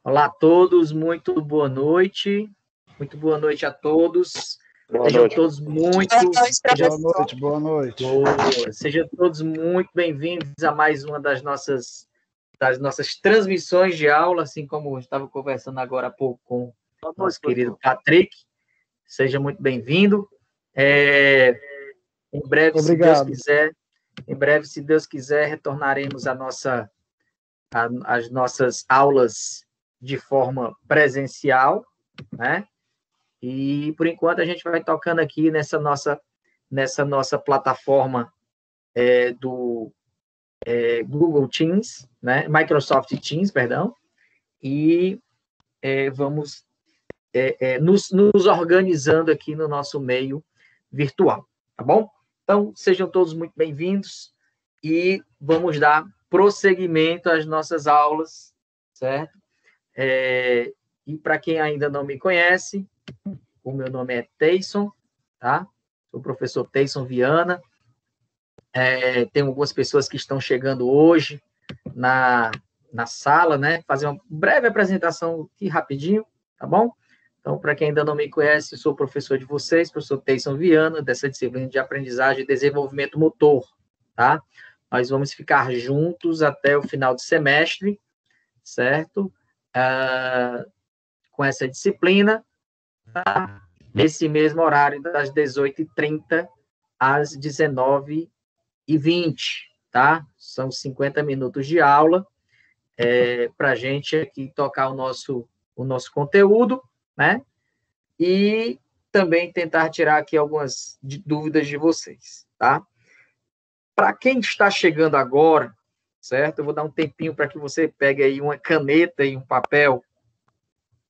Olá a todos, muito boa noite. Muito boa noite a todos. Sejam todos muito... Boa noite. Sejam todos muito bem-vindos a mais uma das nossas transmissões de aula, assim como eu estava conversando agora há pouco com o nosso querido Patrick. Seja muito bem-vindo. Em breve, Obrigado. se Deus quiser, retornaremos às nossas aulas de forma presencial, né? E, por enquanto, a gente vai tocando aqui nessa nossa plataforma do Google Teams, né? Microsoft Teams, perdão, e vamos nos organizando aqui no nosso meio virtual, tá bom? Então, sejam todos muito bem-vindos e vamos dar prosseguimento às nossas aulas, certo? E para quem ainda não me conhece, o meu nome é Teison, tá? Sou o professor Teison Viana. Tem algumas pessoas que estão chegando hoje na sala, né? Fazer uma breve apresentação aqui rapidinho, tá bom? Então, para quem ainda não me conhece, eu sou o professor de vocês, professor Teison Viana, dessa disciplina de aprendizagem e desenvolvimento motor, tá? Nós vamos ficar juntos até o final do semestre, certo? Com essa disciplina, tá? Nesse mesmo horário, das 18h30 às 19h20, tá? São 50 minutos de aula para a gente aqui tocar o nosso conteúdo, né? E também tentar tirar aqui algumas dúvidas de vocês, tá? Para quem está chegando agora, certo? Eu vou dar um tempinho para que você pegue aí uma caneta e um papel,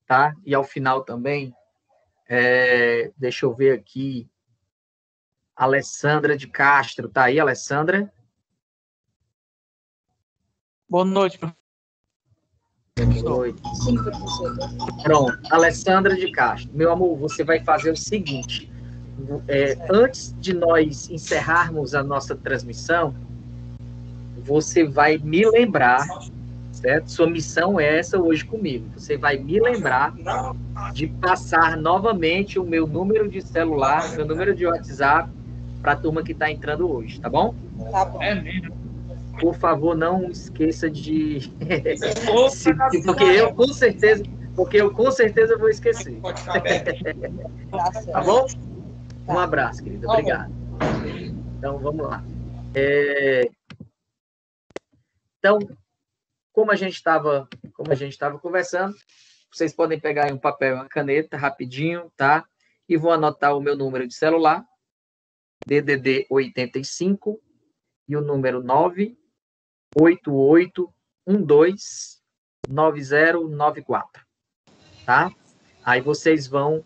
tá? E ao final também, deixa eu ver aqui, Alessandra de Castro, tá aí, Alessandra? Boa noite, professor. Boa noite. Sim, professor. Pronto, Alessandra de Castro. Meu amor, você vai fazer o seguinte, antes de nós encerrarmos a nossa transmissão, você vai me lembrar, certo? Sua missão é essa hoje comigo. Você vai me lembrar de passar novamente o meu número de celular, meu número de WhatsApp, para a turma que está entrando hoje, tá bom? Tá bom. É mesmo. Por favor, não esqueça de... porque eu com certeza vou esquecer. Tá bom? Um abraço, querida. Obrigado. Então, vamos lá. Então, como a gente estava conversando, vocês podem pegar aí um papel e uma caneta rapidinho, tá? E vou anotar o meu número de celular, DDD 85, e o número 988129094, tá? Aí vocês vão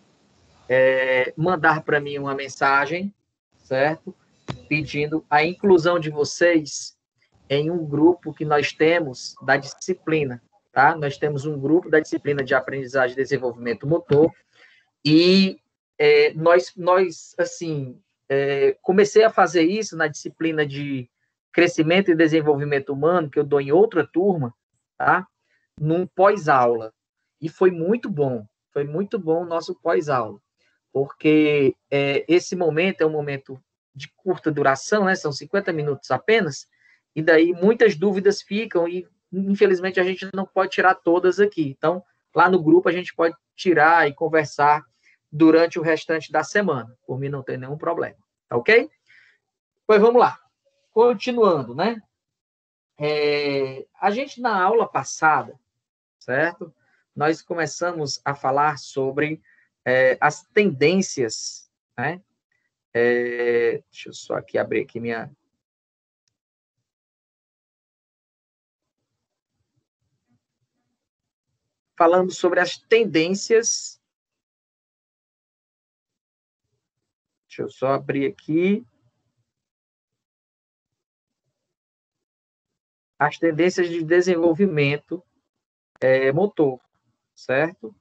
mandar para mim uma mensagem, certo? Pedindo a inclusão de vocês em um grupo que nós temos da disciplina, tá? Nós temos um grupo da disciplina de aprendizagem e desenvolvimento motor e assim, comecei a fazer isso na disciplina de crescimento e desenvolvimento humano, que eu dou em outra turma, tá? Num pós-aula. E foi muito bom o nosso pós-aula, porque esse momento é um momento de curta duração, né? São 50 minutos apenas, e daí muitas dúvidas ficam e, infelizmente, a gente não pode tirar todas aqui. Então, lá no grupo, a gente pode tirar e conversar durante o restante da semana. Por mim, não tem nenhum problema. Tá ok? Pois vamos lá. Continuando, né? A gente, na aula passada, certo? Nós começamos a falar sobre as tendências, né? Deixa eu só aqui abrir aqui minha... Falando sobre as tendências... Deixa eu só abrir aqui. As tendências de desenvolvimento motor, certo?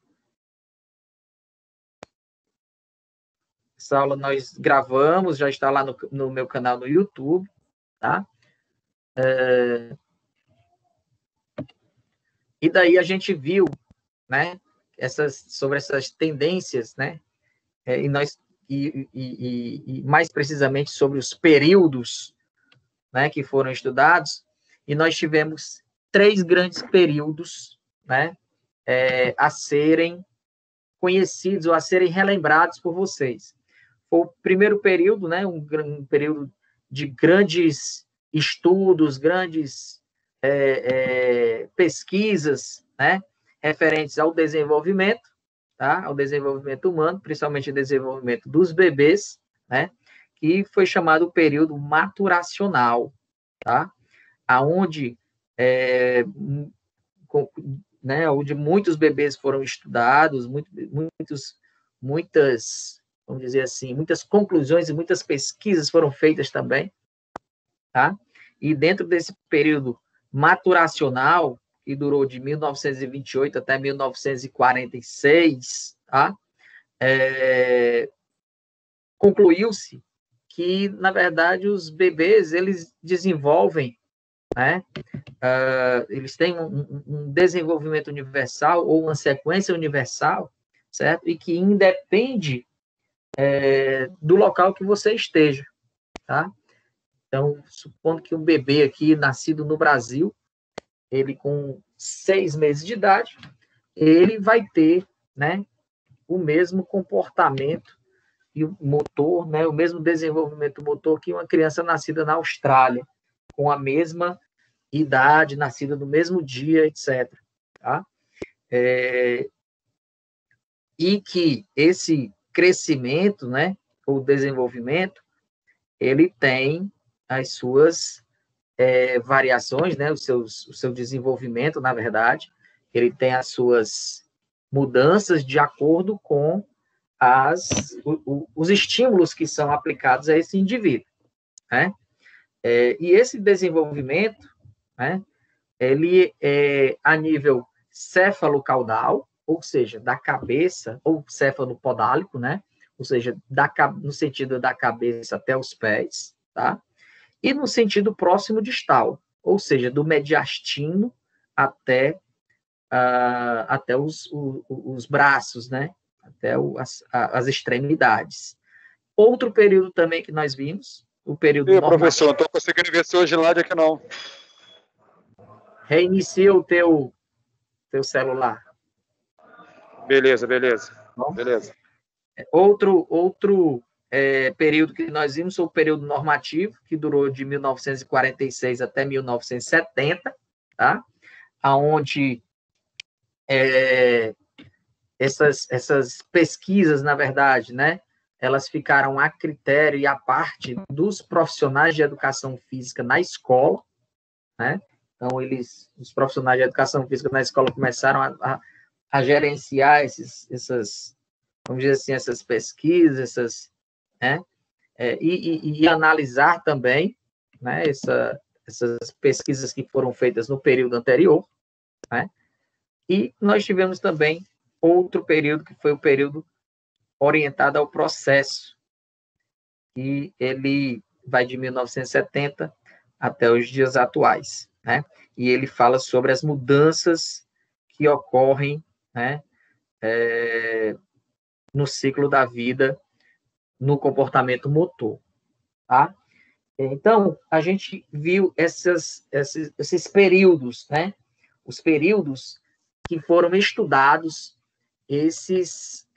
Essa aula nós gravamos, já está lá no meu canal no YouTube, tá? E daí a gente viu né, sobre essas tendências, né, e mais precisamente sobre os períodos, né, que foram estudados, e nós tivemos 3 grandes períodos, né, a serem conhecidos ou a serem relembrados por vocês. O primeiro período, né, um período de grandes estudos, grandes pesquisas, né, referentes ao desenvolvimento, tá, ao desenvolvimento humano, principalmente o desenvolvimento dos bebês, né, que foi chamado o período maturacional, tá, aonde né, onde muitos bebês foram estudados, muitas, vamos dizer assim, muitas conclusões e muitas pesquisas foram feitas também, tá? E dentro desse período maturacional, que durou de 1928 até 1946, tá? Concluiu-se que, na verdade, os bebês, eles desenvolvem, né? Eles têm um desenvolvimento universal ou uma sequência universal, certo? E que independe do local que você esteja, tá? Então, supondo que um bebê aqui, nascido no Brasil, ele com 6 meses de idade, ele vai ter, né, o mesmo comportamento e o motor, né, o mesmo desenvolvimento motor que uma criança nascida na Austrália, com a mesma idade, nascida no mesmo dia, etc. Tá? E que esse crescimento, né, ou desenvolvimento, ele tem as suas variações, né, o seu desenvolvimento, na verdade, ele tem as suas mudanças de acordo com os estímulos que são aplicados a esse indivíduo, né? E esse desenvolvimento, né, ele é a nível céfalo-caudal, ou seja, da cabeça, ou céfalo-podálico, né? Ou seja, no sentido da cabeça até os pés, tá? E no sentido próximo distal, ou seja, do mediastino até os braços, né? Até as extremidades. Outro período também que nós vimos, o período normativo. Professor, não estou conseguindo ver seu slide aqui, não. Reinicia o teu celular. Beleza. Outro período que nós vimos foi o período normativo, que durou de 1946 até 1970, tá? Onde essas pesquisas, na verdade, né, elas ficaram a critério e a parte dos profissionais de educação física na escola, né? Então, os profissionais de educação física na escola começaram a gerenciar vamos dizer assim, essas pesquisas, né? E analisar também, né, essas pesquisas que foram feitas no período anterior, né? E nós tivemos também outro período, que foi o período orientado ao processo, e ele vai de 1970 até os dias atuais, né? E ele fala sobre as mudanças que ocorrem, né, no ciclo da vida, no comportamento motor, tá? Então, a gente viu esses períodos, né? Os períodos que foram estudados, esses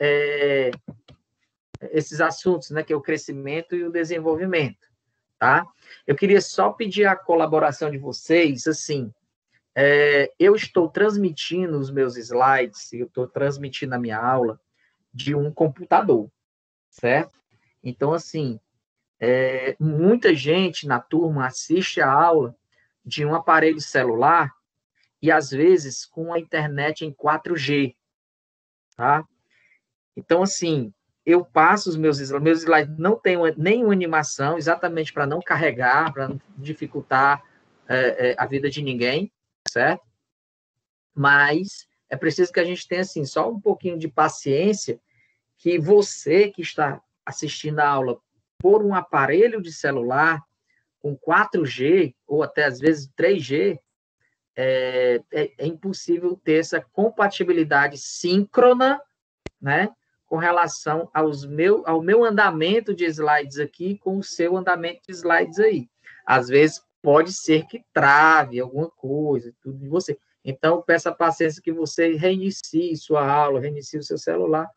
assuntos, né? Que é o crescimento e o desenvolvimento, tá? Eu queria só pedir a colaboração de vocês, assim, eu estou transmitindo os meus slides, eu estou transmitindo a minha aula de um computador, certo? Então, assim, muita gente na turma assiste a aula de um aparelho celular e, às vezes, com a internet em 4G, tá? Então, assim, eu passo os meus slides não tem nenhuma animação, exatamente para não carregar, para não dificultar a vida de ninguém, certo? Mas é preciso que a gente tenha, assim, só um pouquinho de paciência, que você que está assistindo a aula por um aparelho de celular com 4G, ou até, às vezes, 3G, é impossível ter essa compatibilidade síncrona, né, com relação ao meu andamento de slides aqui com o seu andamento de slides aí. Às vezes, pode ser que trave alguma coisa, tudo de você. Então, peço a paciência que você reinicie sua aula, reinicie o seu celular,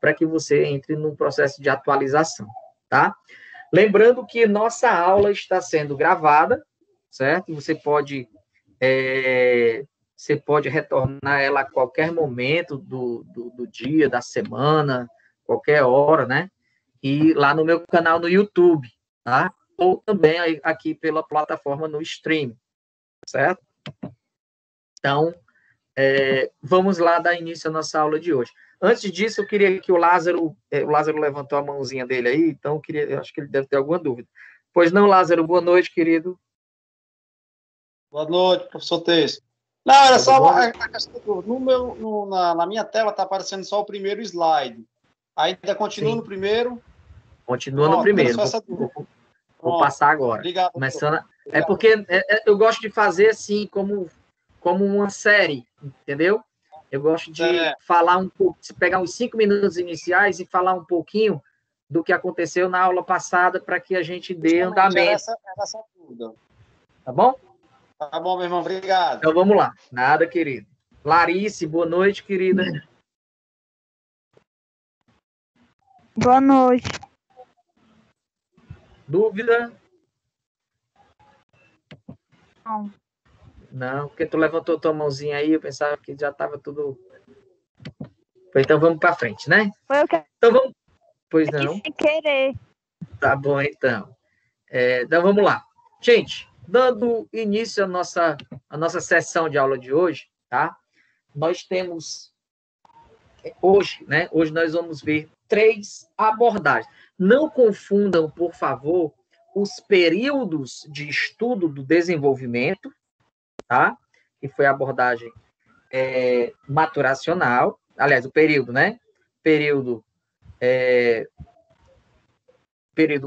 para que você entre num processo de atualização, tá? Lembrando que nossa aula está sendo gravada, certo? Você pode retornar ela a qualquer momento do dia, da semana, qualquer hora, né? E lá no meu canal no YouTube, tá? Ou também aqui pela plataforma no stream, certo? Então, vamos lá dar início à nossa aula de hoje. Antes disso, eu queria que o Lázaro levantou a mãozinha dele aí, então eu acho que ele deve ter alguma dúvida. Pois não, Lázaro, boa noite, querido. Boa noite, professor Teixeira. Não, era só a questão na minha tela está aparecendo só o primeiro slide. Ainda continua no primeiro? Continua no primeiro. Vou passar agora. Obrigado. Começando. É porque eu gosto de fazer assim, como uma série, entendeu? Eu gosto de falar um pouco, pegar uns 5 minutos iniciais e falar um pouquinho do que aconteceu na aula passada para que a gente dê andamento. Era essa dúvida. Tá bom? Tá bom, meu irmão. Obrigado. Então, vamos lá. Nada, querido. Larice, boa noite, querida. Boa noite. Dúvida? Não. Não, porque tu levantou tua mãozinha aí, eu pensava que já estava tudo... Então, vamos para frente, né? Foi o que Então, vamos... Pois não. sem querer. Tá bom, então. Então, vamos lá. Gente, dando início à nossa sessão de aula de hoje, tá? Nós temos... Hoje, né? Hoje nós vamos ver 3 abordagens. Não confundam, por favor, os períodos de estudo do desenvolvimento, tá? Que foi a abordagem maturacional. Aliás, o período, né? Período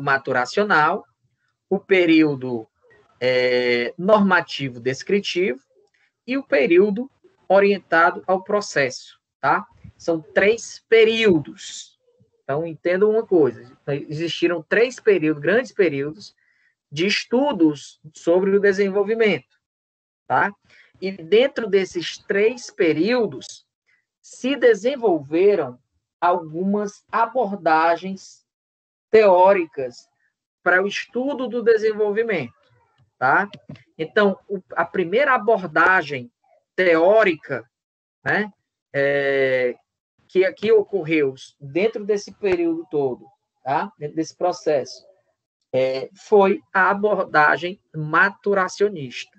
maturacional, o período normativo descritivo e o período orientado ao processo, tá? São 3 períodos. Então, entendam uma coisa, existiram 3 períodos, grandes períodos, de estudos sobre o desenvolvimento, tá? E dentro desses 3 períodos, se desenvolveram algumas abordagens teóricas para o estudo do desenvolvimento, tá? Então, a primeira abordagem teórica, né, que aqui ocorreu dentro desse período todo, tá? Dentro desse processo, foi a abordagem maturacionista.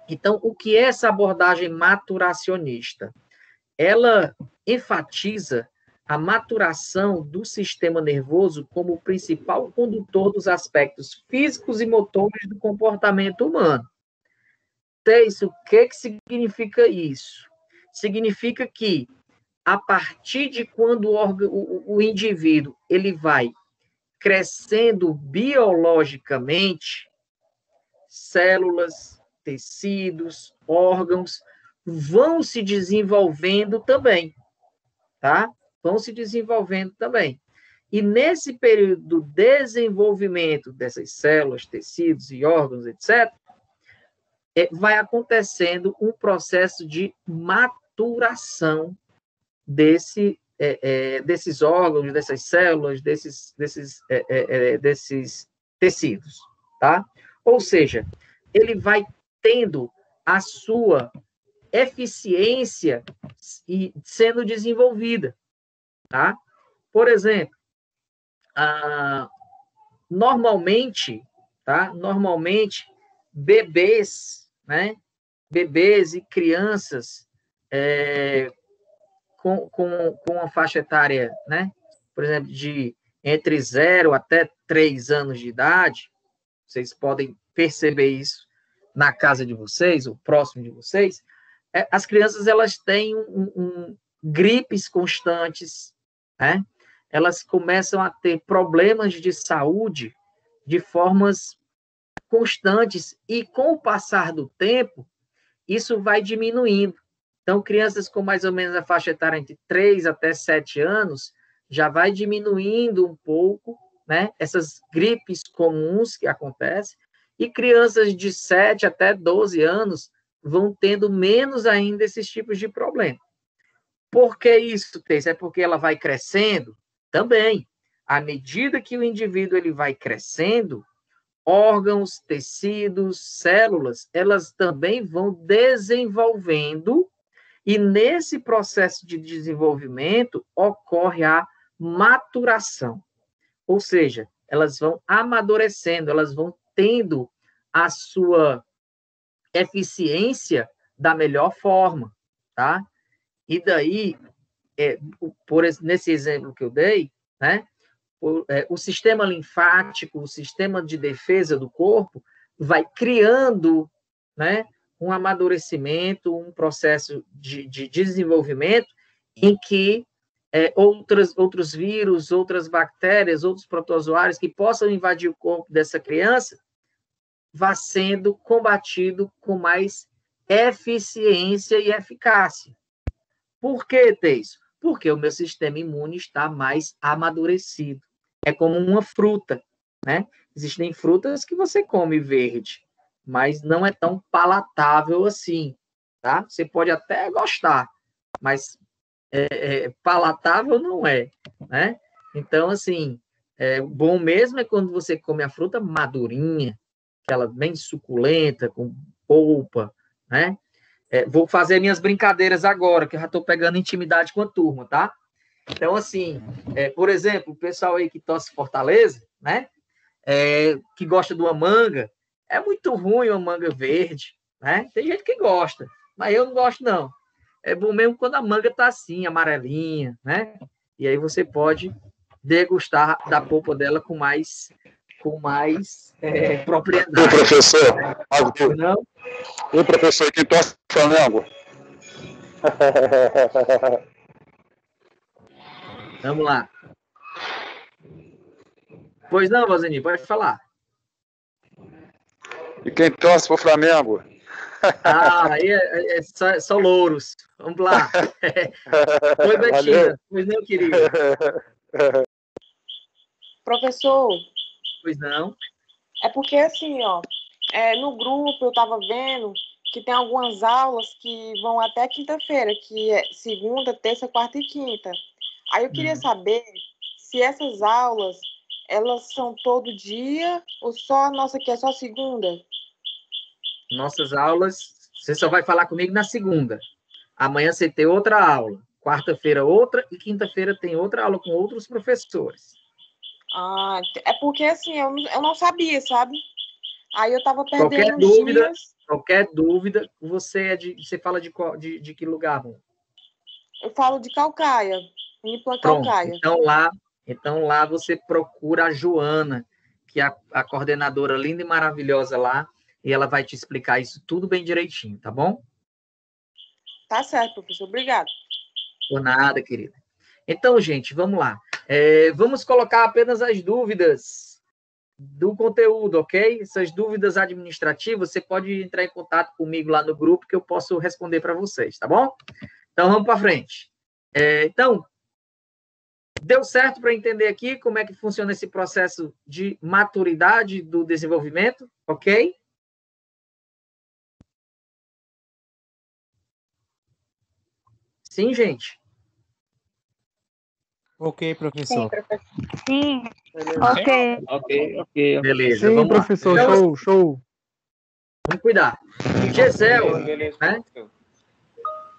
Então, o que é essa abordagem maturacionista? Ela enfatiza a maturação do sistema nervoso como o principal condutor dos aspectos físicos e motores do comportamento humano. Isso, o que significa isso? Significa que, a partir de quando o indivíduo ele vai crescendo biologicamente, células, tecidos, órgãos vão se desenvolvendo também, tá? Vão se desenvolvendo também. E nesse período do desenvolvimento dessas células, tecidos e órgãos, etc., vai acontecendo um processo de maturação desses órgãos, dessas células, desses tecidos, tá? Ou seja, ele vai tendo a sua eficiência e sendo desenvolvida, tá? Por exemplo, normalmente, tá? Normalmente, bebês, né? Bebês e crianças com uma faixa etária, né? Por exemplo, de entre 0 até 3 anos de idade, vocês podem perceber isso na casa de vocês, ou próximo de vocês, as crianças, elas têm gripes constantes, né? Elas começam a ter problemas de saúde de formas constantes, e com o passar do tempo, isso vai diminuindo. Então, crianças com mais ou menos a faixa etária entre 3 até 7 anos, já vai diminuindo um pouco, né, essas gripes comuns que acontecem, e crianças de 7 até 12 anos vão tendo menos ainda esses tipos de problema. Por que isso, Teice? É porque ela vai crescendo? Também. À medida que o indivíduo ele vai crescendo, órgãos, tecidos, células, elas também vão desenvolvendo, e nesse processo de desenvolvimento ocorre a maturação. Ou seja, elas vão amadurecendo, elas vão tendo a sua eficiência da melhor forma, tá? E daí, nesse exemplo que eu dei, né, o sistema linfático, o sistema de defesa do corpo, vai criando, né, um amadurecimento, um processo de desenvolvimento em que outros vírus, outras bactérias, outros protozoários que possam invadir o corpo dessa criança, vá sendo combatido com mais eficiência e eficácia. Por que, Teiso? Porque o meu sistema imune está mais amadurecido. É como uma fruta, né? Existem frutas que você come verde, mas não é tão palatável assim, tá? Você pode até gostar, mas palatável não é, né? Então, assim, bom mesmo é quando você come a fruta madurinha, aquela bem suculenta, com polpa, né? Vou fazer minhas brincadeiras agora, que eu já estou pegando intimidade com a turma, tá? Então, assim, por exemplo, o pessoal aí que torce Fortaleza, né? Que gosta de uma manga, é muito ruim uma manga verde, né? Tem gente que gosta, mas eu não gosto, não. É bom mesmo quando a manga tá assim, amarelinha, né? E aí você pode degustar da polpa dela com mais propriedade. E o professor? Não? E o professor que torce Flamengo? Vamos lá. Pois não, Vazeni, pode falar. E quem torce pro Flamengo? Aí é só louros. Vamos lá. Oi, Betina. Pois não, querido. Professor, Pois não. é porque assim, ó, no grupo eu estava vendo que tem algumas aulas que vão até quinta-feira, que é segunda, terça, quarta e quinta. Aí eu queria saber se essas aulas, elas são todo dia ou só a nossa que é só segunda? Nossas aulas, você só vai falar comigo na segunda. Amanhã você tem outra aula. Quarta-feira outra e quinta-feira tem outra aula com outros professores. Ah, é porque assim, eu não sabia, sabe? Aí eu tava perdendo os dias. Qualquer dúvida, você fala de que lugar, amor? Eu falo de Calcaia, Uniplan Pronto. Calcaia. Então lá você procura a Joana, que é a coordenadora linda e maravilhosa lá, e ela vai te explicar isso tudo bem direitinho, tá bom? Tá certo, professor. Obrigado. Por nada, querida. Então, gente, vamos lá. Vamos colocar apenas as dúvidas do conteúdo, ok? Essas dúvidas administrativas, você pode entrar em contato comigo lá no grupo que eu posso responder para vocês, tá bom? Então, vamos para frente. Então, deu certo para entender aqui como é que funciona esse processo de maturidade do desenvolvimento, ok? Sim, gente? Ok, professor. Sim, professor. Sim, Ok. Beleza, Sim, vamos lá. professor, Então, show. vamos cuidar. Né?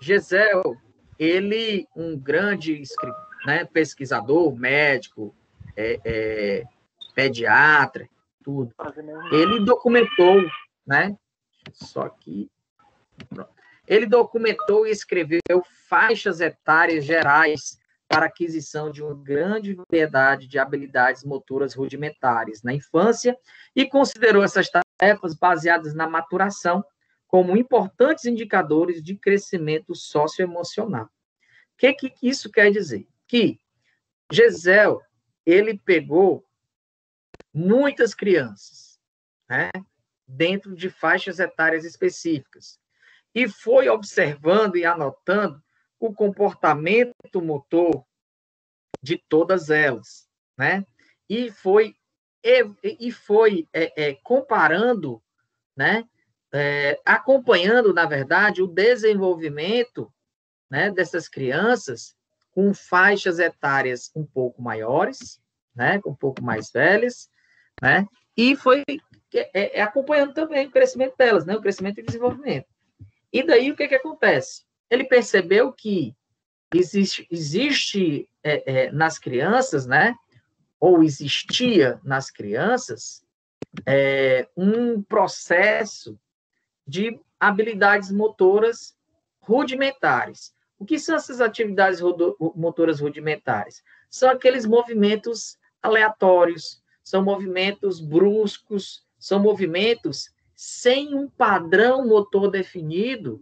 Gesel, ele, um grande né, pesquisador, médico, pediatra, tudo. Ele documentou, né? Só que ele documentou e escreveu faixas etárias gerais para aquisição de uma grande variedade de habilidades motoras rudimentares na infância e considerou essas tarefas baseadas na maturação como importantes indicadores de crescimento socioemocional. O que isso quer dizer? Que Gesel, ele pegou muitas crianças, né, dentro de faixas etárias específicas, e foi observando e anotando o comportamento motor de todas elas, né? E foi comparando, né? Acompanhando, na verdade, o desenvolvimento, né, dessas crianças com faixas etárias um pouco maiores, né, um pouco mais velhas, né, e foi acompanhando também o crescimento delas, né, o crescimento e desenvolvimento. E daí o que acontece? Ele percebeu que existe nas crianças, né, ou existia nas crianças, um processo de habilidades motoras rudimentares. O que são essas atividades motoras rudimentares? São aqueles movimentos aleatórios, são movimentos bruscos, são movimentos sem um padrão motor definido,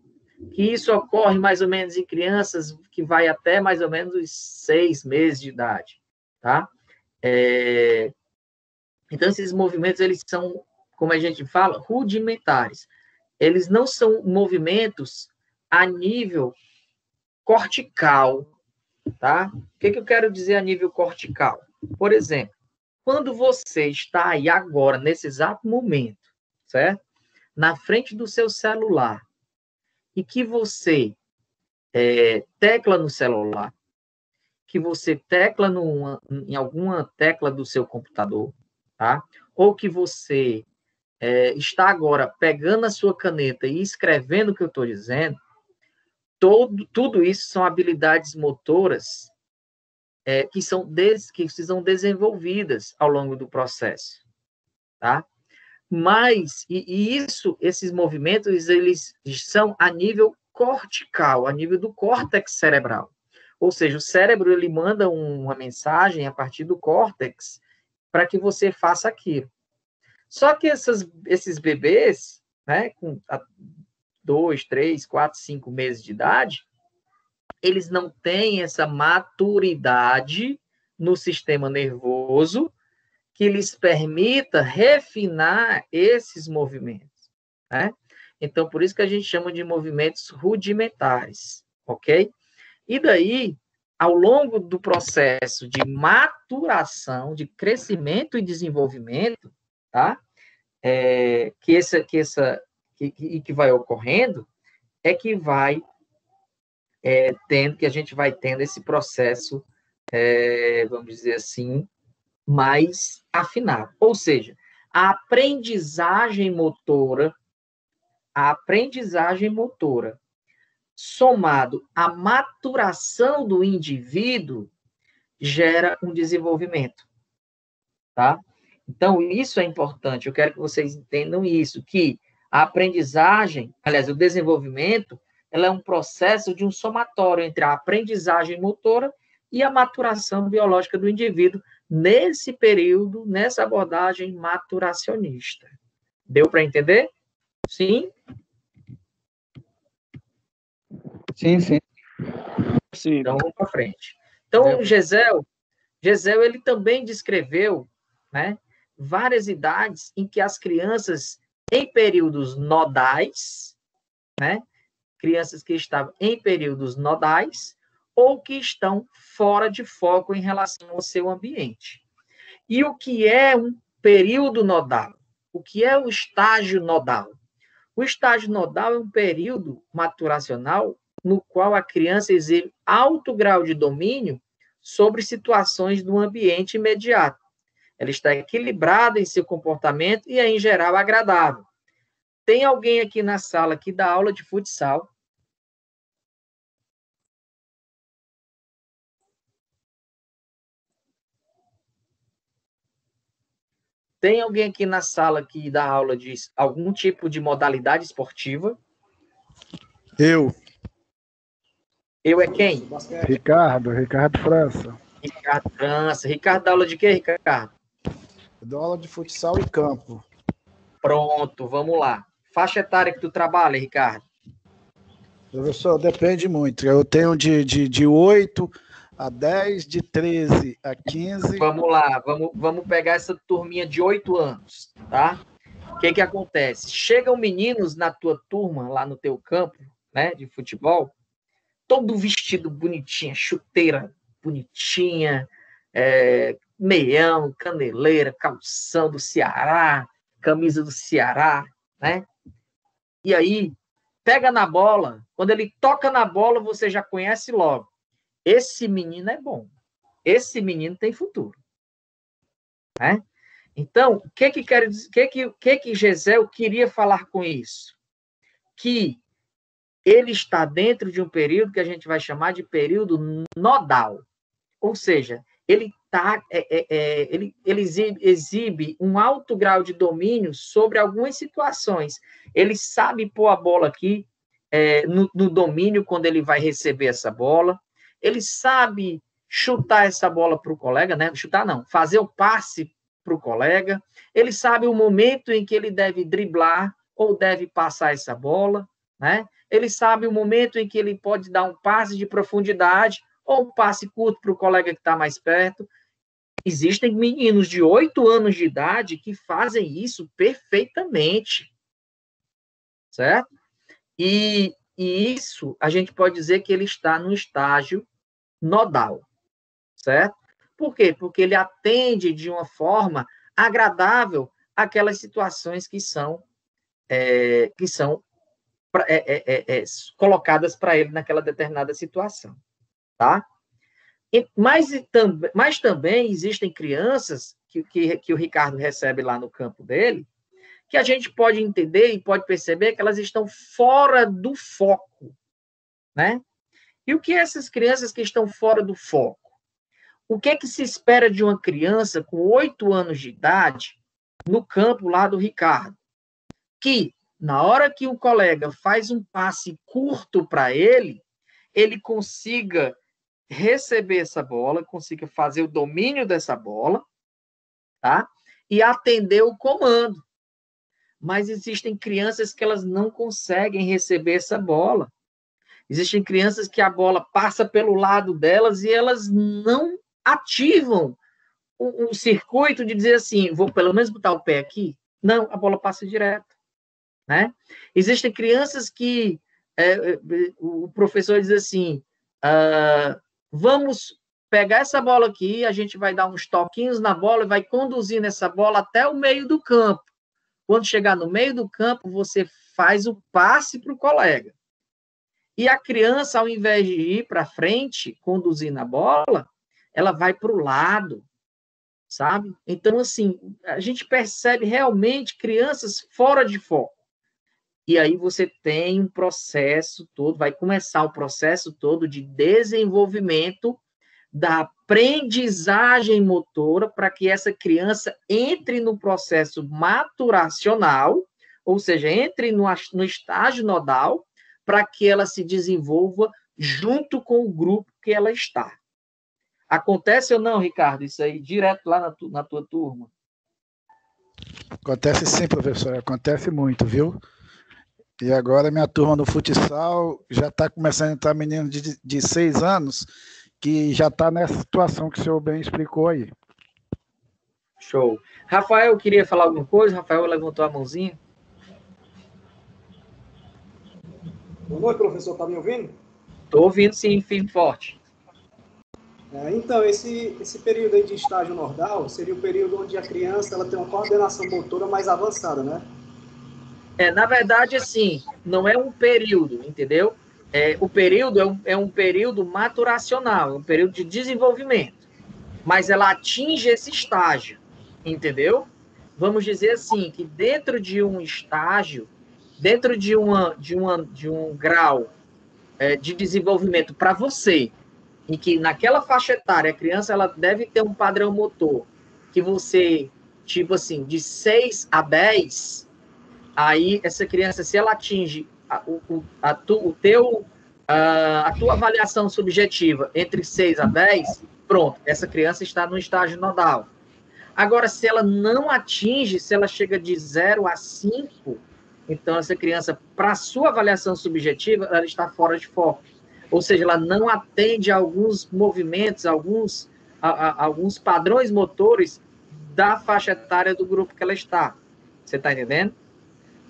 que isso ocorre mais ou menos em crianças que vai até mais ou menos os 6 meses de idade, tá? Então, esses movimentos, eles são, como a gente fala, rudimentares. Eles não são movimentos a nível cortical, tá? O que eu quero dizer a nível cortical? Por exemplo, quando você está aí agora, nesse exato momento, certo? Na frente do seu celular, e que você tecla no celular, que você tecla em alguma tecla do seu computador, tá? Ou que você está agora pegando a sua caneta e escrevendo o que eu estou dizendo, tudo isso são habilidades motoras que são desenvolvidas ao longo do processo, tá? Mas, esses movimentos, eles são a nível cortical, a nível do córtex cerebral. Ou seja, o cérebro, ele manda uma mensagem a partir do córtex para que você faça aquilo. Só que esses bebês, né, com 2, 3, 4, 5 meses de idade, eles não têm essa maturidade no sistema nervoso que lhes permita refinar esses movimentos, né? Então, por isso que a gente chama de movimentos rudimentares, ok? E daí, ao longo do processo de maturação, de crescimento e desenvolvimento, tá? Que vai ocorrendo, que vai que a gente vai tendo esse processo, vamos dizer assim, mais afinado. Ou seja, a aprendizagem motora, somado à maturação do indivíduo, gera um desenvolvimento, tá? Então, isso é importante, eu quero que vocês entendam isso, que a aprendizagem, aliás, o desenvolvimento, ela é um processo de um somatório entre a aprendizagem motora e a maturação biológica do indivíduo nesse período, nessa abordagem maturacionista. Deu para entender? Sim? Sim. Então, vamos para frente. Então, o Gesell, ele também descreveu, né, várias idades em que as crianças, em períodos nodais, né, crianças que estavam em períodos nodais, ou que estão fora de foco em relação ao seu ambiente. E o que é um período nodal? O que é o estágio nodal? O estágio nodal é um período maturacional no qual a criança exibe alto grau de domínio sobre situações do ambiente imediato. Ela está equilibrada em seu comportamento e é, em geral, agradável. Tem alguém aqui na sala que dá aula de futsal? Tem alguém aqui na sala que dá aula de algum tipo de modalidade esportiva? Eu é quem? Ricardo França. Ricardo França. Ricardo dá aula de quê, Ricardo? Eu dou aula de futsal e campo. Pronto, vamos lá. Faixa etária que tu trabalha, Ricardo? Professor, depende muito. Eu tenho de 8 a 10, de 13 a 15. Vamos lá, vamos pegar essa turminha de 8 anos, tá? que acontece? Chegam meninos na tua turma, lá no teu campo, né, de futebol, todo vestido bonitinho, chuteira bonitinha, meião, caneleira, calção do Ceará, camisa do Ceará, né? E aí, pega na bola, quando ele toca na bola, você já conhece logo. Esse menino é bom. Esse menino tem futuro. Né? Então, o que Gesel queria falar com isso? Que ele está dentro de um período que a gente vai chamar de período nodal. Ou seja, ele exibe um alto grau de domínio sobre algumas situações. Ele sabe pôr a bola aqui no domínio quando ele vai receber essa bola. Ele sabe chutar essa bola para o colega, né? Chutar não, fazer o passe para o colega. Ele sabe o momento em que ele deve driblar ou deve passar essa bola, né? Ele sabe o momento em que ele pode dar um passe de profundidade ou um passe curto para o colega que está mais perto. Existem meninos de 8 anos de idade que fazem isso perfeitamente, certo? E isso, a gente pode dizer que ele está no estágio nodal, certo? Por quê? Porque ele atende de uma forma agradável aquelas situações que são colocadas para ele naquela determinada situação, tá? Mas também existem crianças que o Ricardo recebe lá no campo dele, que a gente pode entender e pode perceber que elas estão fora do foco, né? E o que essas crianças que estão fora do foco? O que se espera de uma criança com 8 anos de idade no campo lá do Ricardo? Que, na hora que o colega faz um passe curto para ele consiga receber essa bola, consiga fazer o domínio dessa bola, tá? E atender o comando. Mas existem crianças que elas não conseguem receber essa bola. Existem crianças que a bola passa pelo lado delas e elas não ativam o circuito de dizer assim, vou pelo menos botar o pé aqui. Não, a bola passa direto, né? Existem crianças que o professor diz assim, vamos pegar essa bola aqui, a gente vai dar uns toquinhos na bola e vai conduzir essa bola até o meio do campo. Quando chegar no meio do campo, você faz o passe para o colega. E a criança, ao invés de ir para frente, conduzindo a bola, ela vai para o lado, sabe? Então, assim, a gente percebe realmente crianças fora de foco. E aí você tem um processo todo, vai começar o processo todo de desenvolvimento da aprendizagem motora para que essa criança entre no processo maturacional, ou seja, entre no estágio nodal, para que ela se desenvolva junto com o grupo que ela está. Acontece ou não, Ricardo, isso aí direto lá na tua turma? Acontece sim, professor, acontece muito, viu? E agora minha turma no futsal já está começando a entrar menino de 6 anos que já está nessa situação que o senhor bem explicou aí. Show. Rafael, queria falar alguma coisa? Rafael levantou a mãozinha. Boa noite, professor. Está me ouvindo? Estou ouvindo, sim, firme e forte. Então, esse período aí de estágio nodal seria o período onde a criança ela tem uma coordenação motora mais avançada, né? Na verdade, assim, não é um período, entendeu? O período é um período maturacional, é um período de desenvolvimento. Mas ela atinge esse estágio, entendeu? Vamos dizer assim, que dentro de um estágio, dentro de um grau de desenvolvimento para você, em que naquela faixa etária a criança ela deve ter um padrão motor, que você, tipo assim, de 6 a 10, aí essa criança, se ela atinge a tua avaliação subjetiva entre 6 a 10, pronto, essa criança está no estágio nodal. Agora, se ela não atinge, se ela chega de 0 a 5, então essa criança, para a sua avaliação subjetiva, ela está fora de foco. Ou seja, ela não atende a alguns movimentos, alguns padrões motores da faixa etária do grupo que ela está, Você está entendendo?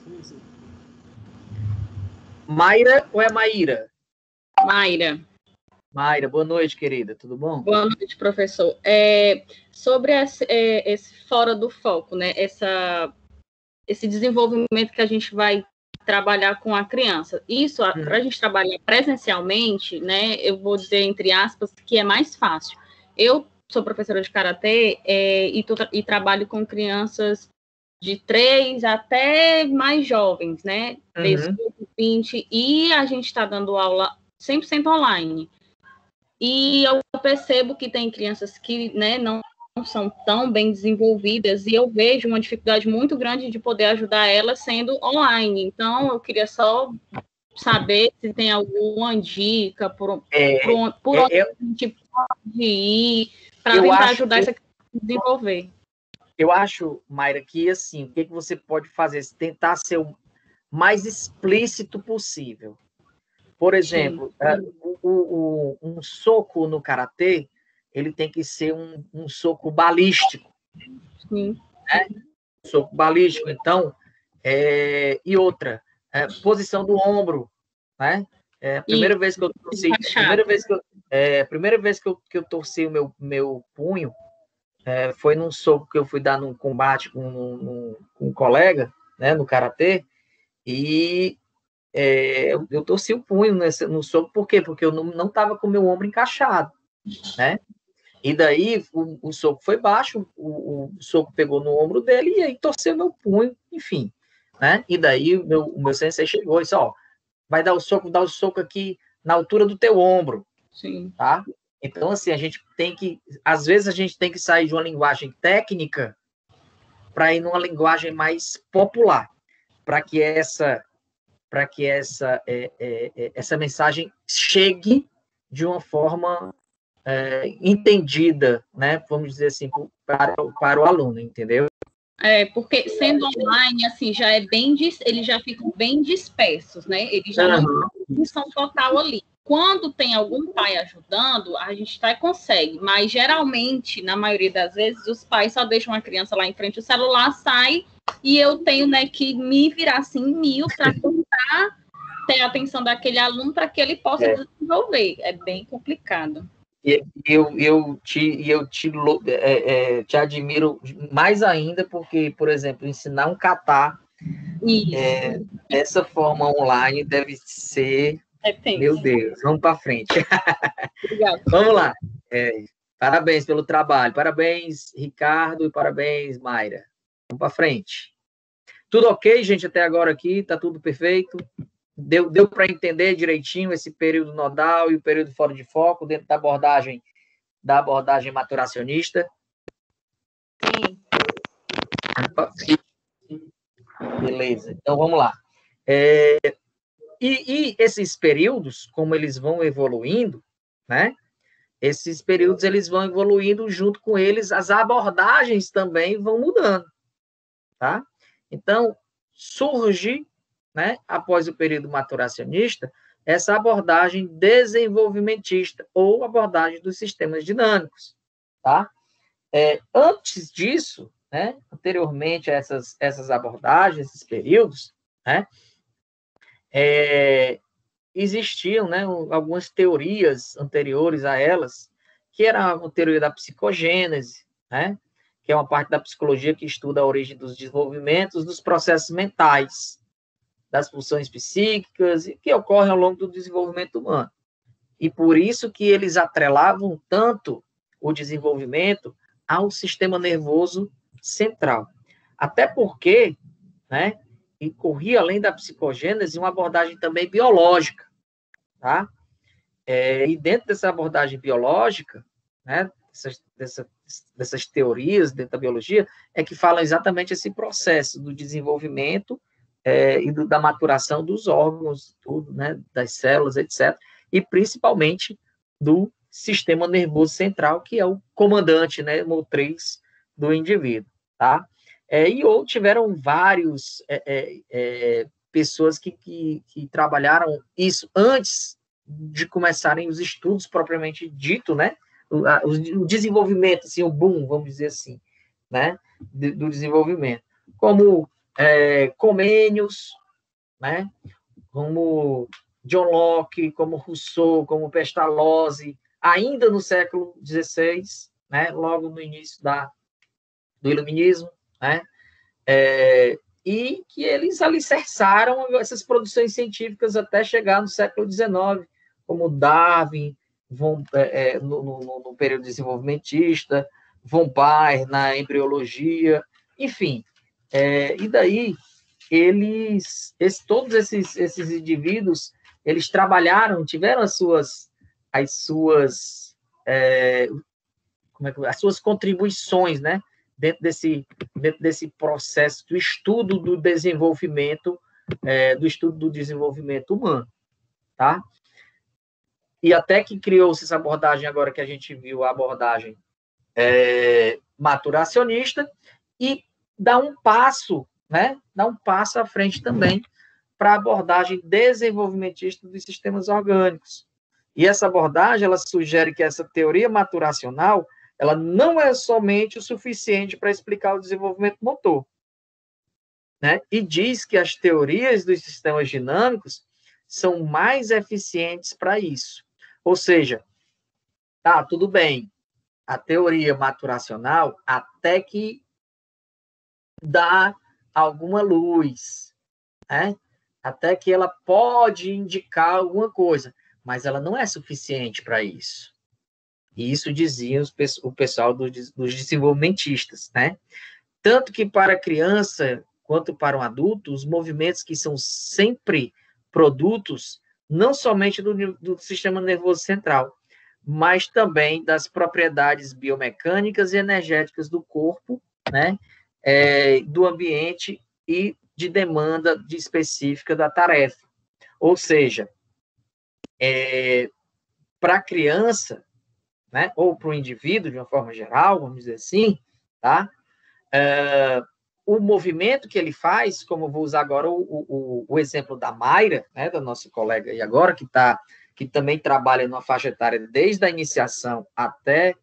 Sim, sim. Mayra ou é Maíra? Mayra. Mayra, boa noite, querida. Tudo bom? Boa noite, professor. Sobre esse fora do foco, né? Esse desenvolvimento que a gente vai trabalhar com a criança. Isso, para a gente trabalhar presencialmente, né? Eu vou dizer, entre aspas, que é mais fácil. Eu sou professora de karatê e trabalho com crianças de 3 até mais jovens, né? 18, 20, e a gente está dando aula 100% online. E eu percebo que tem crianças que, né, não são tão bem desenvolvidas, e eu vejo uma dificuldade muito grande de poder ajudar elas sendo online. Então, eu queria só saber se tem alguma dica por onde a gente pode ir para tentar ajudar essa criança a se desenvolver. Eu acho, Mayra, que assim, o que você pode fazer? Tentar ser o mais explícito possível. Por exemplo, um soco no karatê, ele tem que ser um soco balístico. Sim. Né? Um soco balístico, então, e outra, posição do ombro, né? Primeira vez que eu torci o meu punho, foi num soco que eu fui dar num combate com um colega, né, no karatê, e eu torci o punho no soco. Por quê? Porque eu não estava com o meu ombro encaixado, né? E daí o soco foi baixo, o soco pegou no ombro dele e aí torceu meu punho, enfim, né? E daí o meu sensei chegou e disse, vai dar o soco aqui na altura do teu ombro. Sim. Tá? Então, assim, às vezes a gente tem que sair de uma linguagem técnica para ir numa linguagem mais popular, para que essa mensagem chegue de uma forma entendida, né? Vamos dizer assim, para o aluno, entendeu? Porque sendo online, assim, eles já ficam bem dispersos, né? Eles já não têm função total ali. Quando tem algum pai ajudando, a gente consegue, mas geralmente, na maioria das vezes, os pais só deixam a criança lá em frente ao celular, sai, e eu tenho, né, que me virar assim, para tentar ter a atenção daquele aluno para que ele possa desenvolver. É bem complicado. E eu te admiro mais ainda, porque, por exemplo, ensinar um kata dessa forma online deve ser... Meu Deus, vamos para frente. Obrigada. Vamos lá. Parabéns pelo trabalho. Parabéns, Ricardo, e parabéns, Mayra. Vamos para frente. Tudo ok, gente, até agora aqui? Tá tudo perfeito? Deu para entender direitinho esse período nodal e o período fora de foco dentro da abordagem maturacionista? Sim. Beleza, então vamos lá. E esses períodos, como eles vão evoluindo, né? Esses períodos eles vão evoluindo, junto com eles as abordagens também vão mudando, tá? Então, surge, né, após o período maturacionista, essa abordagem desenvolvimentista, ou abordagem dos sistemas dinâmicos, tá? Antes disso, né, anteriormente a essas abordagens, esses períodos, né, existiam, né, algumas teorias anteriores a elas, que era a teoria da psicogênese, né, que é uma parte da psicologia que estuda a origem dos desenvolvimentos, dos processos mentais, das funções psíquicas, e que ocorrem ao longo do desenvolvimento humano. E por isso que eles atrelavam tanto o desenvolvimento ao sistema nervoso central. Até porque, né, e corria além da psicogênese uma abordagem também biológica, tá? E dentro dessa abordagem biológica, né, dessas teorias dentro da biologia, é que falam exatamente esse processo do desenvolvimento e da maturação dos órgãos, tudo, né, das células, etc., e principalmente do sistema nervoso central, que é o comandante, né, motriz do indivíduo, tá? Tiveram vários pessoas que trabalharam isso antes de começarem os estudos propriamente dito, né? O desenvolvimento, assim, o boom, vamos dizer assim, né? Do desenvolvimento. Como Comênios, né? Como John Locke, como Rousseau, como Pestalozzi, ainda no século XVI, né? Logo no início do Iluminismo, né? E que eles alicerçaram essas produções científicas até chegar no século XIX, como Darwin, no período desenvolvimentista, von Baer na embriologia, enfim. E daí, todos esses indivíduos, eles trabalharam, tiveram as suas contribuições, né? Dentro desse processo do estudo do desenvolvimento humano, tá? E até que criou-se essa abordagem agora que a gente viu, a abordagem maturacionista, e dá um passo, né? Dá um passo à frente também para a abordagem desenvolvimentista dos sistemas orgânicos. E essa abordagem, ela sugere que essa teoria maturacional, ela não é somente o suficiente para explicar o desenvolvimento motor, né? E diz que as teorias dos sistemas dinâmicos são mais eficientes para isso. Ou seja, tá, tudo bem, a teoria maturacional até que dá alguma luz, né? Até que ela pode indicar alguma coisa, mas ela não é suficiente para isso. E isso diziam o pessoal dos desenvolvimentistas, né? Tanto que para a criança quanto para um adulto, os movimentos que são sempre produtos, não somente do sistema nervoso central, mas também das propriedades biomecânicas e energéticas do corpo, né? Do ambiente e de demanda específica da tarefa. Ou seja, para a criança, né, ou para o indivíduo, de uma forma geral, vamos dizer assim, tá? O movimento que ele faz, como eu vou usar agora o exemplo da Mayra, né, da nossa colega aí agora, que também trabalha numa faixa etária desde a iniciação até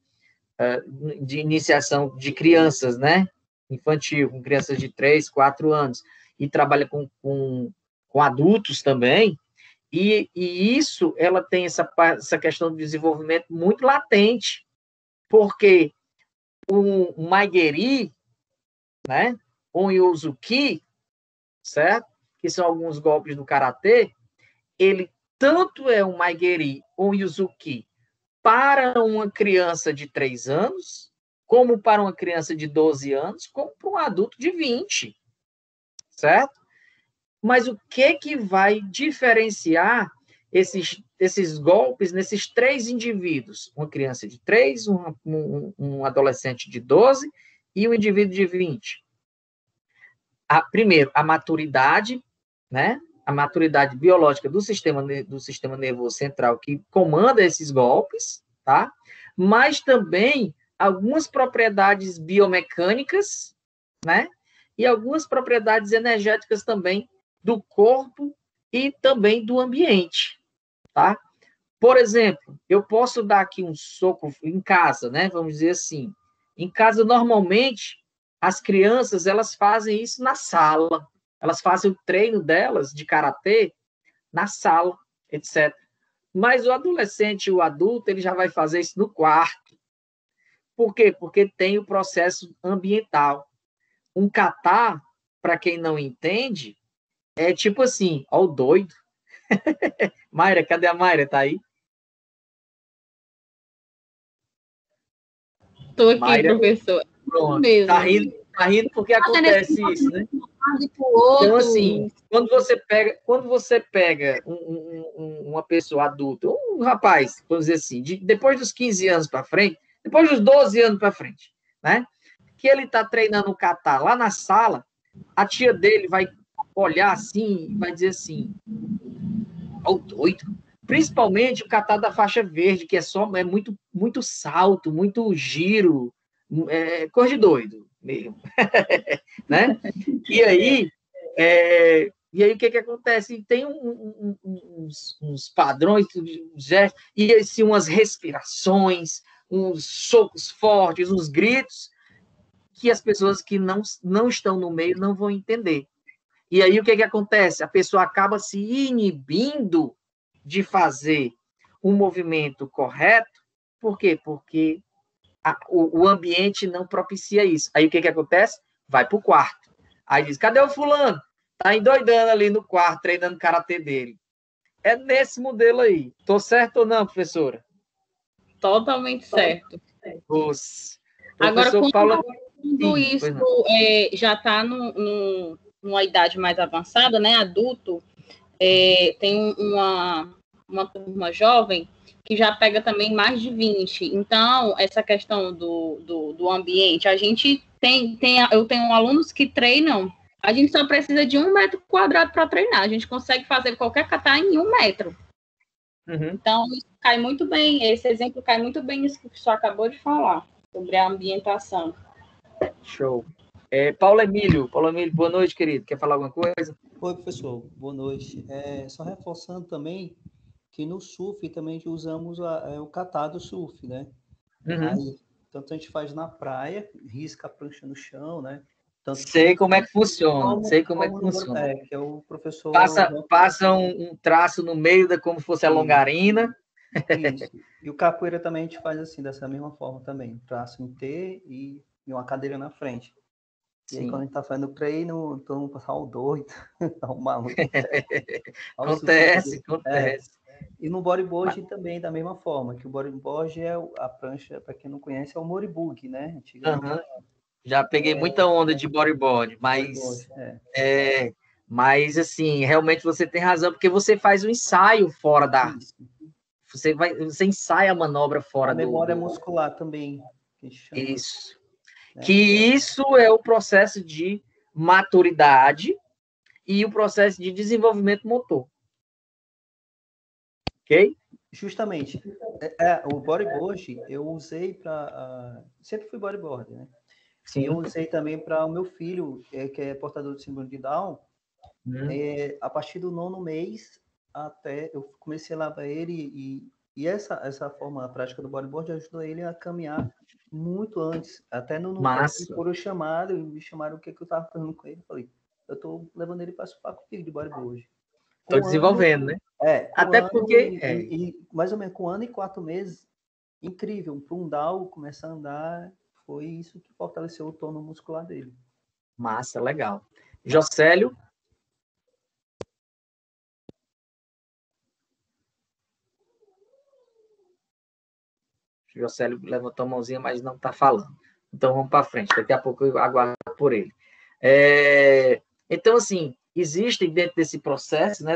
de iniciação de crianças, né, infantil, com crianças de 3, 4 anos, e trabalha com adultos também. E isso, ela tem essa questão do desenvolvimento muito latente, porque o Maigeri, né, o Yuzuki, certo? Que são alguns golpes do karatê, ele tanto é um Maigeri ou Yuzuki para uma criança de 3 anos, como para uma criança de 12 anos, como para um adulto de 20, certo? Mas o que vai diferenciar esses golpes nesses 3 indivíduos? Uma criança de 3, um adolescente de 12 e um indivíduo de 20. Primeiro, a maturidade, né? A maturidade biológica do sistema nervoso central que comanda esses golpes, tá? Mas também algumas propriedades biomecânicas, né? E algumas propriedades energéticas também do corpo e também do ambiente, tá? Por exemplo, eu posso dar aqui um soco em casa, né? Vamos dizer assim. Em casa, normalmente, as crianças, elas fazem isso na sala. Elas fazem o treino delas de karatê na sala, etc. Mas o adolescente e o adulto, ele já vai fazer isso no quarto. Por quê? Porque tem o processo ambiental. Um kata, para quem não entende, é tipo assim, ó o doido. Mayra, cadê a Mayra? Tá aí? Estou aqui, Mayra, professor. Pronto. Tá rindo porque acontece isso, né? Então, assim, quando você pega uma pessoa adulta, um rapaz, vamos dizer assim, depois dos 15 anos para frente, depois dos 12 anos para frente, né? Que ele está treinando o kata lá na sala, a tia dele vai olhar assim e vai dizer assim, ó o doido. Principalmente o kata da faixa verde, que é muito, muito salto, muito giro, cor de doido mesmo. Né? E aí o que acontece? Tem uns padrões, gestos, e assim, umas respirações, uns socos fortes, uns gritos, que as pessoas que não estão no meio não vão entender. E aí, o que acontece? A pessoa acaba se inibindo de fazer um movimento correto. Por quê? Porque o ambiente não propicia isso. Aí, o que acontece? Vai para o quarto. Aí diz, cadê o fulano? Tá endoidando ali no quarto, treinando o karatê dele. É nesse modelo aí. Tô certo ou não, professora? Totalmente certo. Agora, quando isso já está numa idade mais avançada, né, adulto, tem uma turma jovem que já pega também mais de 20. Então, essa questão do ambiente, eu tenho alunos que treinam, a gente só precisa de 1 metro quadrado para treinar, a gente consegue fazer qualquer kata em 1 metro. Uhum. Então, isso cai muito bem, esse exemplo cai muito bem nisso que o senhor acabou de falar, sobre a ambientação. Show. Paulo Emílio, boa noite, querido. Quer falar alguma coisa? Oi, professor, boa noite. Só reforçando também que no surf também usamos o kata do surf, né? Uhum. Aí, tanto a gente faz na praia, risca a prancha no chão, né? Sei como é que funciona, que é o professor... Passa um traço no meio como se fosse a longarina. Isso. E o capoeira também a gente faz assim, dessa mesma forma também. Traço em T e uma cadeira na frente. E aí, quando a gente tá fazendo treino, todo mundo passa o doido, tá um maluco. Acontece. E no bodyboard também, da mesma forma, que o bodyboard a prancha, para quem não conhece, é o moribug, né? Já peguei muita onda de bodyboard, mas assim, realmente você tem razão, porque você faz um ensaio fora da... Você ensaia a manobra fora do... A memória muscular também. Isso. Que isso é o processo de maturidade e o processo de desenvolvimento motor. Ok? Justamente. O bodyboard eu usei para... sempre fui bodyboard, né? Sim. Eu usei também para o meu filho, que é portador de síndrome de Down. A partir do 9º mês, até eu comecei a lavar ele e essa forma, a prática do bodyboard ajudou ele a caminhar muito antes. Até no foram chamado, me chamaram o que eu estava fazendo com ele. Eu falei, eu estou levando ele para surfar comigo de bodyboard. Estou desenvolvendo, né? Até porque... mais ou menos com 1 ano e 4 meses, incrível. Para um Down começar a andar, foi isso que fortaleceu o tônus muscular dele. Massa, legal. Jocélio? Jocélio levantou a mãozinha, mas não está falando. Então, vamos para frente. Daqui a pouco eu aguardo por ele. Então, assim, existem dentro desse processo, né,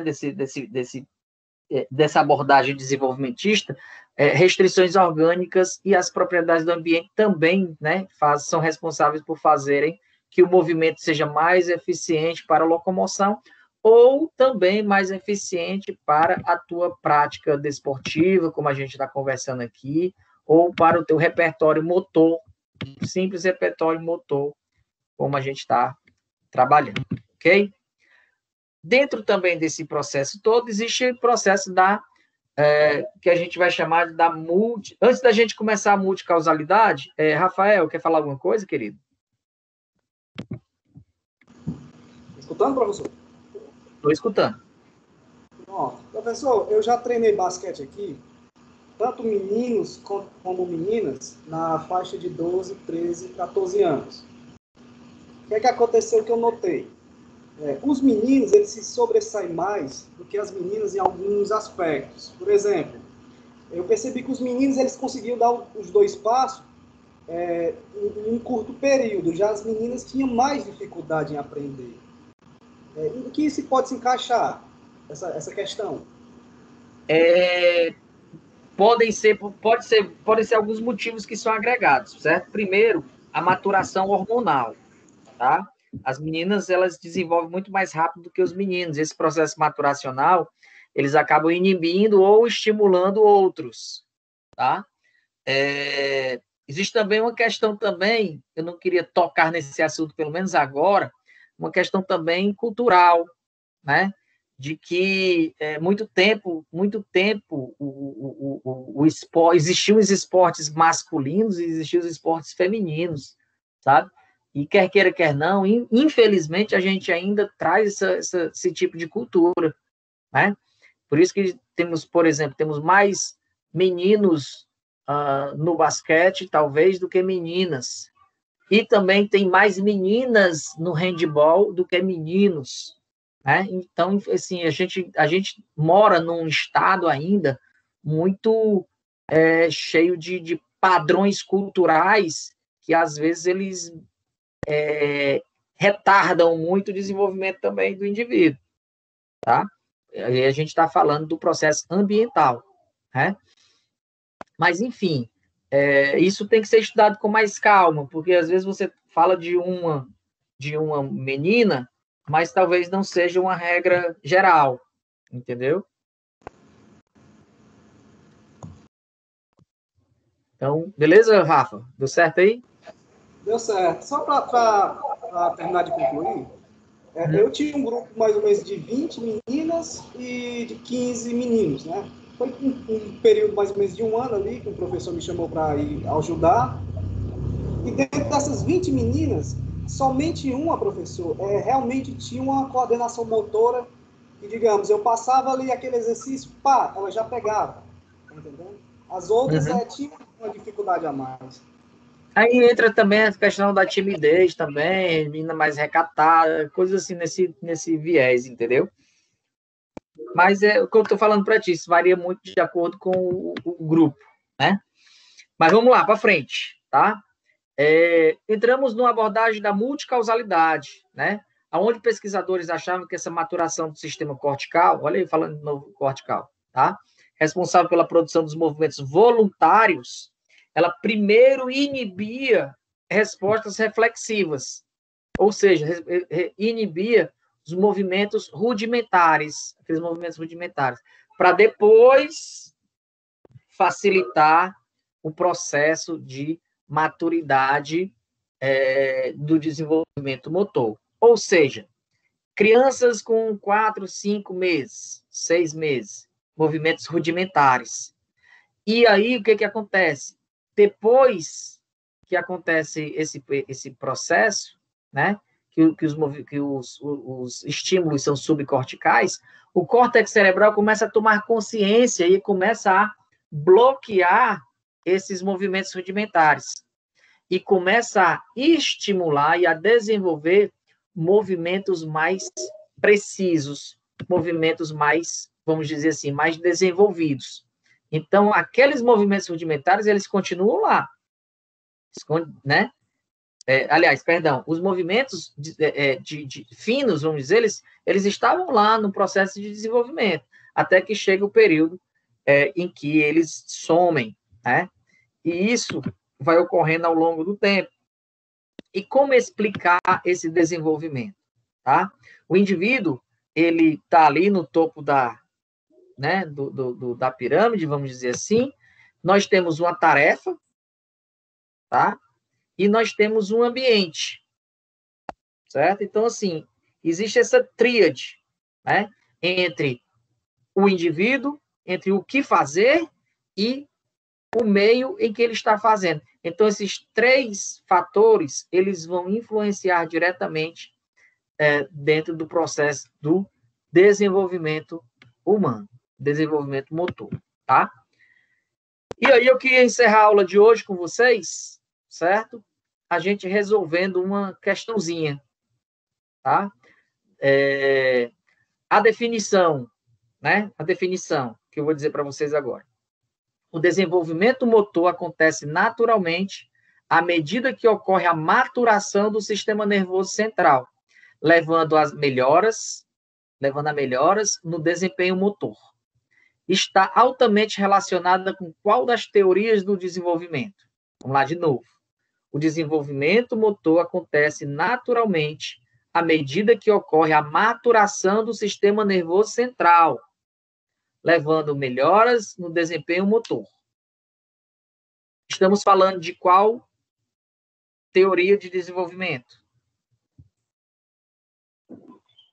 dessa abordagem desenvolvimentista, restrições orgânicas e as propriedades do ambiente também, né, são responsáveis por fazerem que o movimento seja mais eficiente para a locomoção ou também mais eficiente para a tua prática desportiva, como a gente está conversando aqui, ou para o teu repertório motor, simples repertório motor, como a gente está trabalhando, ok? Dentro também desse processo todo, existe o processo que a gente vai chamar da Antes da gente começar a multicausalidade, Rafael, quer falar alguma coisa, querido? Escutando, professor? Estou escutando. Pronto. Professor, eu já treinei basquete aqui, tanto meninos como meninas, na faixa de 12, 13, 14 anos. O que aconteceu que eu notei? Os meninos, eles se sobressaem mais do que as meninas em alguns aspectos. Por exemplo, eu percebi que os meninos, eles conseguiam dar os 2 passos em um curto período. Já as meninas tinham mais dificuldade em aprender. Em que isso pode se encaixar, essa questão? Podem ser alguns motivos que são agregados, certo? Primeiro, a maturação hormonal, tá? As meninas, elas desenvolvem muito mais rápido do que os meninos. Esse processo maturacional, eles acabam inibindo ou estimulando outros, tá? Existe também uma questão também, eu não queria tocar nesse assunto, pelo menos agora, uma questão também cultural, né? De que muito tempo existiam os esportes masculinos e existiam os esportes femininos, sabe? E quer queira, quer não, infelizmente, a gente ainda traz esse tipo de cultura, né? Por isso que temos, por exemplo, temos mais meninos no basquete, talvez, do que meninas. E também tem mais meninas no handball do que meninos, né? Então, assim, a gente mora num estado ainda muito cheio de padrões culturais que, às vezes, eles retardam muito o desenvolvimento também do indivíduo, tá? E a gente está falando do processo ambiental, né? Mas, enfim, isso tem que ser estudado com mais calma, porque às vezes você fala de uma menina, mas talvez não seja uma regra geral, entendeu? Então, beleza, Rafa? Deu certo aí? Deu certo. Só para terminar de concluir, eu tinha um grupo mais ou menos de 20 meninas e de 15 meninos, né? Foi um período mais ou menos de um ano ali que o professor me chamou para ir ajudar. E dentro dessas 20 meninas, somente uma, professor, realmente tinha uma coordenação motora e, digamos, eu passava ali aquele exercício, pá, ela já pegava, tá entendendo? As outras tinham uma dificuldade a mais. Aí entra também a questão da timidez também, menina mais recatada, coisas assim nesse viés, entendeu? Mas o que eu estou falando para ti, isso varia muito de acordo com o grupo, né? Mas vamos lá, para frente, tá? Entramos numa abordagem da multicausalidade, né? Onde pesquisadores achavam que essa maturação do sistema cortical, olha aí, falando de novo cortical, tá? Responsável pela produção dos movimentos voluntários, ela primeiro inibia respostas reflexivas, ou seja, inibia os movimentos rudimentares, aqueles movimentos rudimentares, para depois facilitar o processo de maturidade do desenvolvimento motor. Ou seja, crianças com 4, 5 meses, 6 meses, movimentos rudimentares. E aí, o que acontece? Depois que acontece esse processo, né, que os estímulos são subcorticais, o córtex cerebral começa a tomar consciência e começa a bloquear esses movimentos rudimentares e começa a estimular e a desenvolver movimentos mais precisos, movimentos mais, vamos dizer assim, mais desenvolvidos. Então, aqueles movimentos rudimentares, eles continuam lá, né? Aliás, perdão, os movimentos de finos, vamos dizer, eles estavam lá no processo de desenvolvimento, até que chega o período em que eles somem, né? E isso vai ocorrendo ao longo do tempo. E como explicar esse desenvolvimento, tá? O indivíduo, ele está ali no topo da pirâmide, vamos dizer assim. Nós temos uma tarefa, tá? E nós temos um ambiente, certo? Então, assim, existe essa tríade, né? Entre o indivíduo, entre o que fazer e o meio em que ele está fazendo. Então, esses 3 fatores, eles vão influenciar diretamente dentro do processo do desenvolvimento humano, desenvolvimento motor, tá? E aí eu queria encerrar a aula de hoje com vocês, certo? A gente resolvendo uma questãozinha, tá? A definição, né? A definição que eu vou dizer para vocês agora. O desenvolvimento motor acontece naturalmente à medida que ocorre a maturação do sistema nervoso central, levando a melhoras no desempenho motor. Está altamente relacionada com qual das teorias do desenvolvimento? Vamos lá de novo. O desenvolvimento motor acontece naturalmente à medida que ocorre a maturação do sistema nervoso central, levando melhoras no desempenho motor. Estamos falando de qual teoria de desenvolvimento?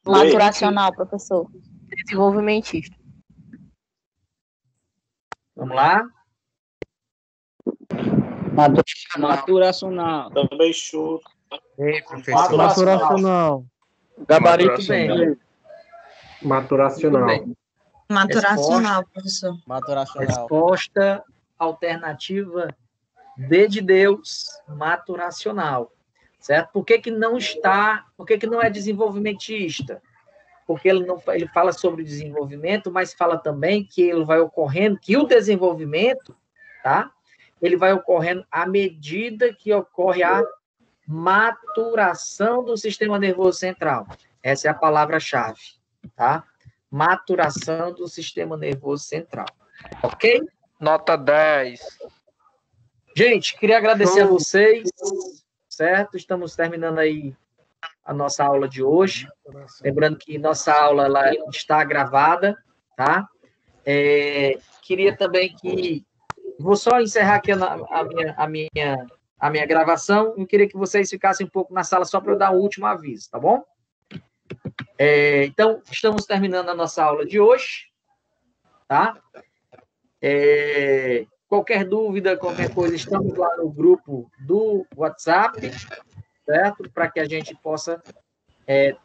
Maturacional, professor. Desenvolvimentista. Vamos lá? Maturacional. Também show. Ei, professor. Maturacional. Gabarito bem. Maturacional. Muito bem. Maturacional, professor. Maturacional. Resposta alternativa D de Deus, maturacional. Certo? Por que não é desenvolvimentista? Porque ele fala sobre o desenvolvimento, mas fala também que ele vai ocorrendo, que o desenvolvimento, tá? Ele vai ocorrendo à medida que ocorre a maturação do sistema nervoso central. Essa é a palavra-chave, tá? Maturação do sistema nervoso central. Ok? Nota 10. Gente, queria agradecer a vocês, certo? Estamos terminando aí a nossa aula de hoje. Lembrando que nossa aula ela está gravada, tá? Queria também que... Vou só encerrar aqui a minha gravação. Eu queria que vocês ficassem um pouco na sala só para eu dar o último aviso, tá bom? Então, estamos terminando a nossa aula de hoje, tá? Qualquer dúvida, qualquer coisa, estamos lá no grupo do WhatsApp, certo? Para que a gente possa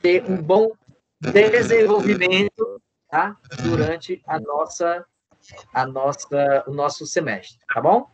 ter um bom desenvolvimento, tá? Durante o nosso semestre, tá bom?